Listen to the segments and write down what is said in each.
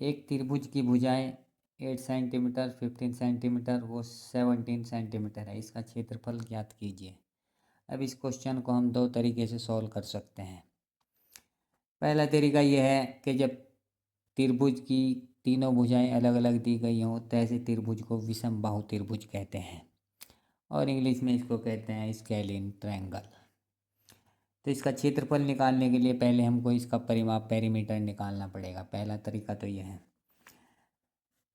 एक त्रिभुज की भुजाएं 8 सेंटीमीटर, 15 सेंटीमीटर वो 17 सेंटीमीटर है। इसका क्षेत्रफल ज्ञात कीजिए। अब इस क्वेश्चन को हम दो तरीके से सॉल्व कर सकते हैं। पहला तरीका यह है कि जब त्रिभुज की तीनों भुजाएं अलग अलग दी गई हों तो ऐसे त्रिभुज को विषम बाहु त्रिभुज कहते हैं और इंग्लिश में इसको कहते हैं स्केलिन ट्रायंगल। तो इसका क्षेत्रफल निकालने के लिए पहले हमको इसका परिमाप पेरीमीटर निकालना पड़ेगा। पहला तरीका तो यह है।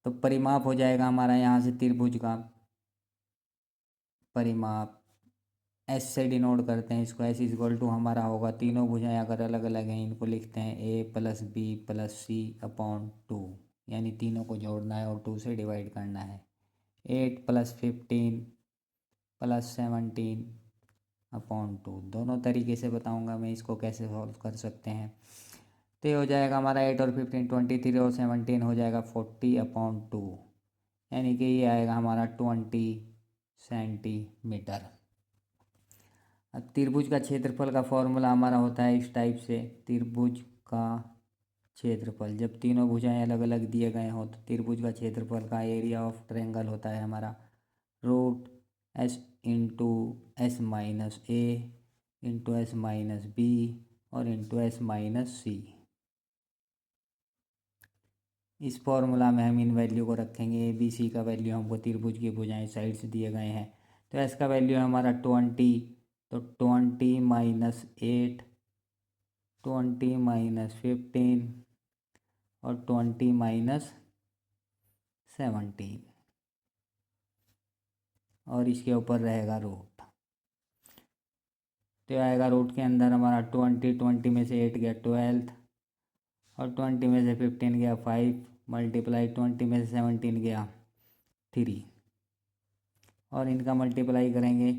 तो परिमाप हो जाएगा हमारा यहाँ से त्रिभुज का परिमाप एस से डिनोट करते हैं इसको। एस इक्वल टू हमारा होगा, तीनों भुजाएं अगर अलग अलग हैं इनको लिखते हैं ए प्लस बी प्लस सी अपॉन 2, यानी तीनों को जोड़ना है और 2 से डिवाइड करना है। 8 प्लस 15 प्लस 17 अपॉन 2। दोनों तरीके से बताऊंगा मैं इसको कैसे सॉल्व कर सकते हैं। तो ये हो जाएगा हमारा 8 और 15 23 और 17 हो जाएगा 40 अपॉन 2, यानी कि ये आएगा हमारा 20 सेंटीमीटर। अब त्रिभुज का क्षेत्रफल का फॉर्मूला हमारा होता है इस टाइप से। त्रिभुज का क्षेत्रफल जब तीनों भुजाएं अलग अलग दिए गए हों तो त्रिभुज का क्षेत्रफल का एरिया ऑफ ट्रायंगल होता है हमारा root S into S minus A into S minus B और इंटू एस माइनस सी। इस फॉर्मूला में हम इन वैल्यू को रखेंगे। ए बी सी का वैल्यू हमको त्रिभुज की भुजाएं साइड से दिए गए हैं। तो एस का वैल्यू है हमारा 20, तो 20 माइनस 8, 20 माइनस 15 और 20 माइनस 17 और इसके ऊपर रहेगा रूट। तो आएगा रूट के अंदर हमारा 20 में से 8 गया 12 और 20 में से 15 गया 5 मल्टीप्लाई 20 में से 17 गया 3 और इनका मल्टीप्लाई करेंगे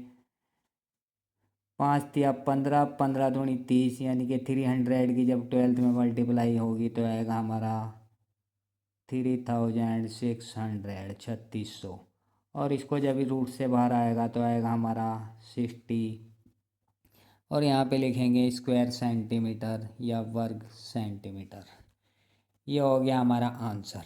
5 तिया 15, 15 दूनी 30, यानी कि 300 की जब 12th में मल्टीप्लाई होगी तो आएगा हमारा 3600 3600। और इसको जब रूट से बाहर आएगा तो आएगा हमारा 60 और यहाँ पे लिखेंगे स्क्वायर सेंटीमीटर या वर्ग सेंटीमीटर। ये हो गया हमारा आंसर।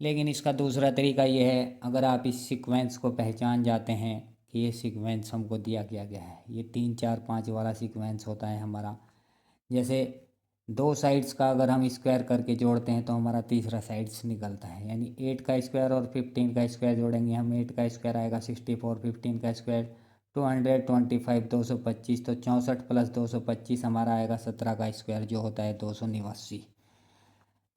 लेकिन इसका दूसरा तरीका ये है, अगर आप इस सीक्वेंस को पहचान जाते हैं कि ये सीक्वेंस हमको दिया गया है, ये 3 4 5 वाला सीक्वेंस होता है हमारा। जैसे दो साइड्स का अगर हम स्क्वायर करके जोड़ते हैं तो हमारा तीसरा साइड्स निकलता है, यानी 8 का स्क्वायर और 15 का स्क्वायर जोड़ेंगे हम। 8 का स्क्वायर आएगा 64, 15 का स्क्वायर 225, 225, तो 64 प्लस 225 हमारा आएगा 17 का स्क्वायर जो होता है 289।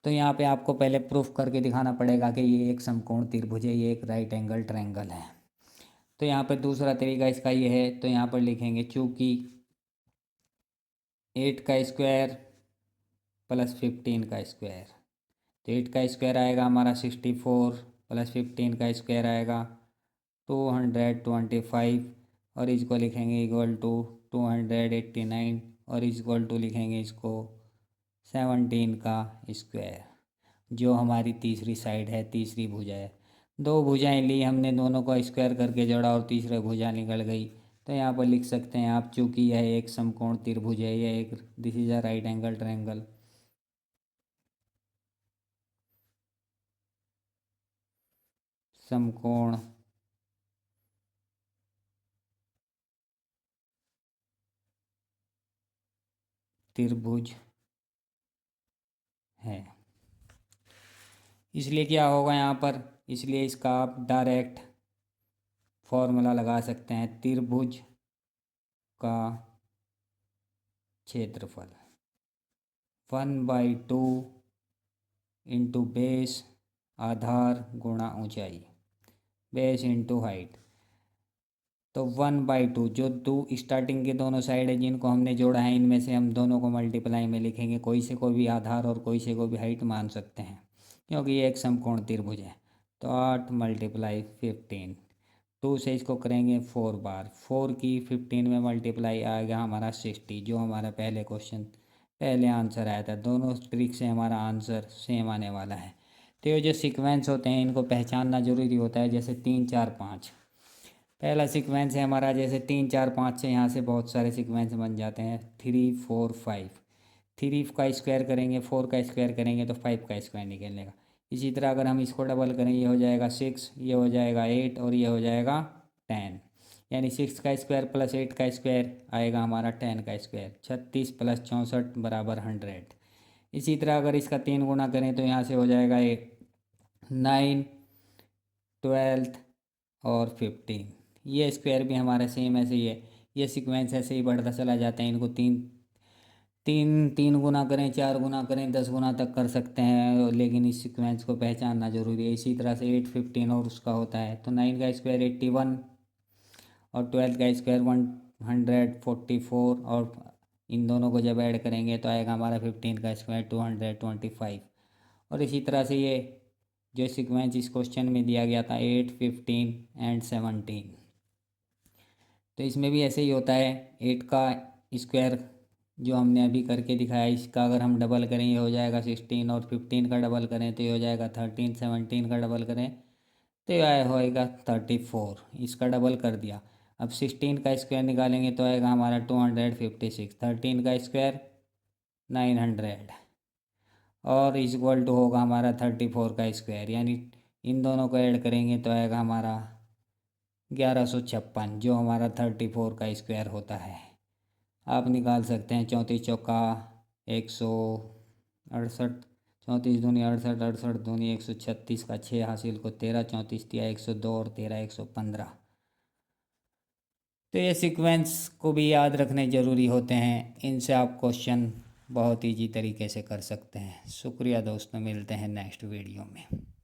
तो यहाँ पे आपको पहले प्रूफ करके दिखाना पड़ेगा कि ये एक समकोण त्रिभुज है, ये एक राइट एंगल ट्रायंगल है। तो यहाँ पर दूसरा तरीका इसका ये है, तो यहाँ पर लिखेंगे चूँकि 8 का स्क्वायर प्लस 15 का स्क्वायर, तो 8 का स्क्वायर आएगा हमारा 64 प्लस 15 का स्क्वायर आएगा 225 और इसको लिखेंगे इक्वल टू 289 और इक्वल टू लिखेंगे इसको 17 का स्क्वायर, जो हमारी तीसरी साइड है, तीसरी भुजा है। दो भुजाएं ली हमने, दोनों को स्क्वायर करके जोड़ा और तीसरी भुजा निकल गई। तो यहाँ पर लिख सकते हैं आप, चूँकि यह एक समकोण त्रिभुज है, यह एक this is a right angle triangle. समकोण त्रिभुज है। इसलिए क्या होगा यहाँ पर, इसलिए इसका आप डायरेक्ट फॉर्मूला लगा सकते हैं। त्रिभुज का क्षेत्रफल 1/2 इंटू बेस आधार गुणा ऊंचाई, बेस इंटू हाइट। तो 1/2, जो दो स्टार्टिंग के दोनों साइड है जिनको हमने जोड़ा है, इनमें से हम दोनों को मल्टीप्लाई में लिखेंगे। कोई से को भी आधार और कोई से को भी हाइट मान सकते हैं क्योंकि ये एक समकोण त्रिभुज है। तो 8 मल्टीप्लाई 15, 2 से इसको करेंगे 4 बार, 4 की 15 में मल्टीप्लाई आएगा हमारा 60, जो हमारा पहले क्वेश्चन पहले आंसर आया था। दोनों ट्रिक से हमारा आंसर सेम आने वाला है। तो ये जो सीक्वेंस होते हैं इनको पहचानना ज़रूरी होता है। जैसे 3 4 5 पहला सीक्वेंस है हमारा, जैसे 3 4 5 से यहाँ से बहुत सारे सीक्वेंस बन जाते हैं। 3 4 5, 3 का स्क्वायर करेंगे, 4 का स्क्वायर करेंगे तो 5 का स्क्वायर निकलेगा। इसी तरह अगर हम इसको डबल करें, ये हो जाएगा 6, ये हो जाएगा 8 और ये हो जाएगा 10। यानी 6 का स्क्वायर प्लस 8 का स्क्वायर आएगा हमारा 10 का स्क्वायर। 36 प्लस 64 बराबर 100। इसी तरह अगर इसका 3 गुना करें तो यहाँ से हो जाएगा 9, 12 और 15। ये स्क्वायर भी हमारा सेम ऐसे ही है। ये सीक्वेंस ऐसे ही बढ़ता चला जाता है। इनको तीन तीन तीन गुना करें, 4 गुना करें, 10 गुना तक कर सकते हैं, लेकिन इस सीक्वेंस को पहचानना जरूरी है। इसी तरह से 8, 15 और उसका होता है तो 9 का स्क्वायर 81 और 12 का स्क्वायर 144 और इन दोनों को जब ऐड करेंगे तो आएगा हमारा 15 का स्क्वायर 225। और इसी तरह से ये जो सीक्वेंस इस क्वेश्चन में दिया गया था 8, 15 एंड 17, तो इसमें भी ऐसे ही होता है। 8 का स्क्वायर जो हमने अभी करके दिखाया, इसका अगर हम डबल करें ये हो जाएगा 16 और 15 का डबल करें तो ये हो जाएगा 13, 17 का डबल करें तो ये होएगा 34। इसका डबल कर दिया। अब 16 का स्क्वायर निकालेंगे तो आएगा हमारा 256। 13 का स्क्वायर 900 और इक्वल टू होगा हमारा 34 का स्क्वायर। यानी इन दोनों को ऐड करेंगे तो आएगा हमारा 1156, जो हमारा 34 का स्क्वायर होता है। आप निकाल सकते हैं 34 चौका 168, 34 दूनी 68, 68 दूनी 136 का 6 हासिल को 13, 34 दिया 102 और 13 115। तो ये सीक्वेंस को भी याद रखने ज़रूरी होते हैं। इनसे आप क्वेश्चन बहुत ईजी तरीके से कर सकते हैं। शुक्रिया दोस्तों, मिलते हैं नेक्स्ट वीडियो में।